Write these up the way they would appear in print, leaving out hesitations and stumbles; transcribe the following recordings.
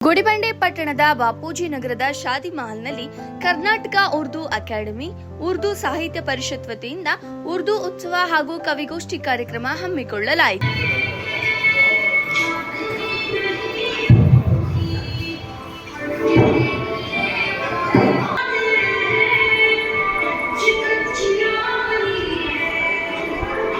ಗುಡಿಬಂಡೆ ಪಟ್ಟಣದ ಬಾಪೂಜಿ ನಗರದ ಶಾದಿ ಮಹಲ್ನಲ್ಲಿ ಕರ್ನಾಟಕ ಉರ್ದು ಅಕಾಡೆಮಿ, ಉರ್ದು ಸಾಹಿತ್ಯ ಪರಿಷತ್ ವತಿಯಿಂದ ಉರ್ದು ಉತ್ಸವ ಹಾಗೂ ಕವಿಗೋಷ್ಠಿ ಕಾರ್ಯಕ್ರಮ ಹಮ್ಮಿಕೊಳ್ಳಲಾಯಿತು.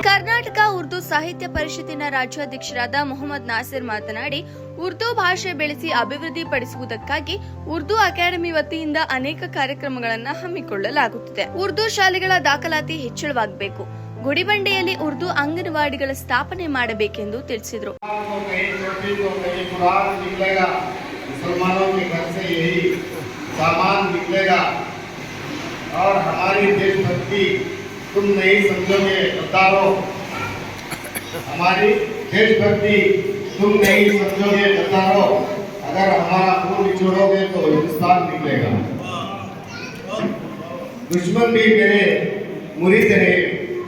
ಕರ್ನಾಟಕ ಉರ್ದು ಸಾಹಿತ್ಯ ಪರಿಷತ್ತಿನ ರಾಜ್ಯಾಧ್ಯಕ್ಷರಾದ ಮೊಹಮ್ಮದ್ ನಾಸಿರ್ ಮಾತನಾಡಿ, ಉರ್ದು ಭಾಷೆ ಬೆಳೆಸಿ ಅಭಿವೃದ್ಧಿಪಡಿಸುವುದಕ್ಕಾಗಿ ಉರ್ದು ಅಕಾಡೆಮಿ ವತಿಯಿಂದ ಅನೇಕ ಕಾರ್ಯಕ್ರಮಗಳನ್ನು ಹಮ್ಮಿಕೊಳ್ಳಲಾಗುತ್ತಿದೆ. ಉರ್ದು ಶಾಲೆಗಳ ದಾಖಲಾತಿ ಹೆಚ್ಚಳವಾಗಬೇಕು. ಗುಡಿಬಂಡೆಯಲ್ಲಿ ಉರ್ದು ಅಂಗನವಾಡಿಗಳ ಸ್ಥಾಪನೆ ಮಾಡಬೇಕೆಂದು ತಿಳಿಸಿದರು. तुम नहीं समझोगे गद्दारों, हमारी देशभक्ति तुम नहीं समझोगे गद्दारों। अगर हमारा खून निचोड़ोगे तो हिंदुस्तान निकलेगा। दुश्मन भी मेरे मुरीद है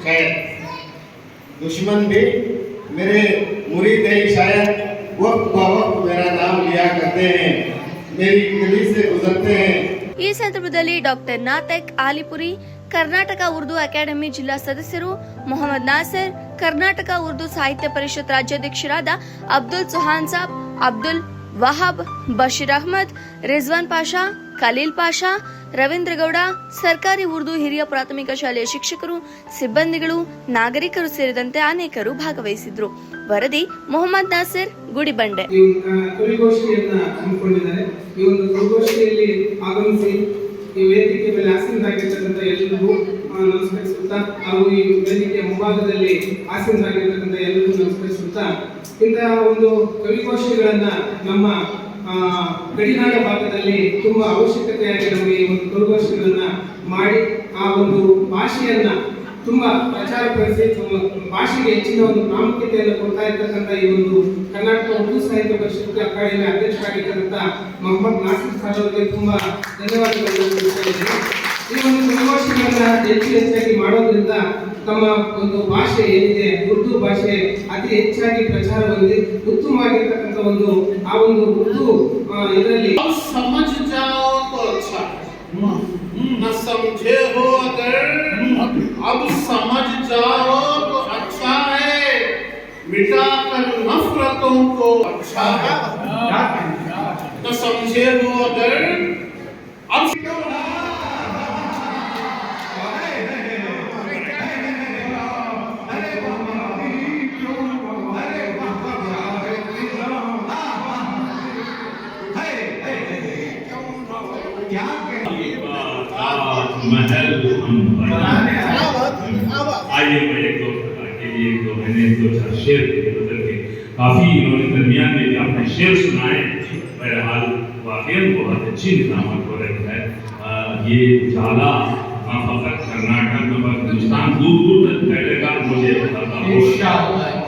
शायद, दुश्मन भी मेरे मुरीद है शायद, वक्त ब वक्त मेरा नाम लिया करते हैं, मेरी गली से गुजरते हैं. ಈ ಸಂದರ್ಭದಲ್ಲಿ ಡಾಕ್ಟರ್ ನಾತೆಕ್ ಆಲಿಪುರಿ, ಕರ್ನಾಟಕ ಉರ್ದು ಅಕಾಡೆಮಿ ಜಿಲ್ಲಾ ಸದಸ್ಯರು ಮೊಹಮ್ಮದ್ ನಾಸರ್, ಕರ್ನಾಟಕ ಉರ್ದು ಸಾಹಿತ್ಯ ಪರಿಷತ್ ರಾಜ್ಯಾಧ್ಯಕ್ಷರಾದ ಅಬ್ದುಲ್ ಸುಹಾನ್ ಸಾಬ್, ಅಬ್ದುಲ್ ವಹಾಬ್, ಬಶೀರ್ ಅಹಮದ್, ರಿಜ್ವಾನ್ ಪಾಷಾ, ಖಲೀಲ್ ಪಾಷಾ, ರವೀಂದ್ರ ಗೌಡ, ಸರ್ಕಾರಿ ಉರ್ದು ಹಿರಿಯ ಪ್ರಾಥಮಿಕ ಶಾಲೆಯ ಶಿಕ್ಷಕರು, ಸಿಬ್ಬಂದಿಗಳು, ನಾಗರಿಕರು ಸೇರಿದಂತೆ ಅನೇಕರು ಭಾಗವಹಿಸಿದ್ರು. ವರದಿ ಮೊಹಮ್ಮದ್ ನಾಸಿರ್, ಗುಡಿಬಂಡೆ. ಈ ವೇದಿಕೆ ಮೇಲೆ ಆಸೀನರಾಗಿರ್ತಕ್ಕಂಥ ಎಲ್ಲರಿಗೂ ನಮಸ್ಕರಿಸುತ್ತಾ, ಹಾಗೂ ಈ ವೇದಿಕೆಯ ಮುಂಭಾಗದಲ್ಲಿ ಆಸೀನರಾಗಿರ್ತಕ್ಕಂಥ ಎಲ್ಲರಿಗೂ ನಮಸ್ಕರಿಸುತ್ತಾ, ಇಂತಹ ಒಂದು ಕವಿಗೋಷ್ಠಿಗಳನ್ನ ನಮ್ಮ ಗಡಿನಾಡ ಭಾಗದಲ್ಲಿ ತುಂಬಾ ಅವಶ್ಯಕತೆಯಾಗಿ ನಮಗೆ ಈ ಒಂದು ಕವಿಗೋಷ್ಠಿಗಳನ್ನ ಮಾಡಿ ಆ ಒಂದು ಭಾಷೆಯನ್ನ ತುಂಬಾ ಪ್ರಚಾರಪಡಿಸಿ ಭಾಷೆಗೆ ಹೆಚ್ಚಿನ ಒಂದು ಪ್ರಾಮುಖ್ಯತೆಯನ್ನು ಕೊಡ್ತಾ ಇರ್ತಕ್ಕಂಥ ಈ ಒಂದು ಕರ್ನಾಟಕ ಉರ್ದು ಸಾಹಿತ್ಯ ಪರಿಷತ್ ಅಕಾಡೆಮಿ ಅಧ್ಯಕ್ಷರಾಗಿರ್ತಕ್ಕಂಥ ಮೊಹಮ್ಮದ್ ನಾಸಿರ್ ಸಾರ್ ಅವರಿಗೆ ತುಂಬಾ ಧನ್ಯವಾದಗಳನ್ನು ತಿಳಿಸಿದ್ದೇನೆ. ಈ ಒಂದು ಕವಿಗೋಷ್ಠಿಗಳನ್ನ ಹೆಚ್ಚಾಗಿ ಮಾಡೋದ್ರಿಂದ ತಮ್ಮ ಒಂದು ಭಾಷೆ ಏನಿದೆ ಉರ್ದು ಭಾಷೆ ಅತಿ ಹೆಚ್ಚಾಗಿ ಪ್ರಚಾರ ಹೊಂದಿ ಉತ್ತಮವಾಗಿರ್ತಕ್ಕಂಥ ಒಂದು ಆ ಒಂದು ಉರ್ದು ಇದರಲ್ಲಿ न समझे हो अगर अब समझ जाओ तो अच्छा है, मिटा कर नफरतों को अच्छा है। न समझे हो अगर अब महल आइए मैं एक दो के लिए दो मैंने दो चार शेर बदल के काफी इन्होंने दरमियान में भी अपने शेर सुनाए। बहरहाल वाकई बहुत अच्छी निजामत हो रही है। ये उजाला फकत कर्नाटक में हिंदुस्तान दूर दूर तक फैलेगा, मुझे पता हो।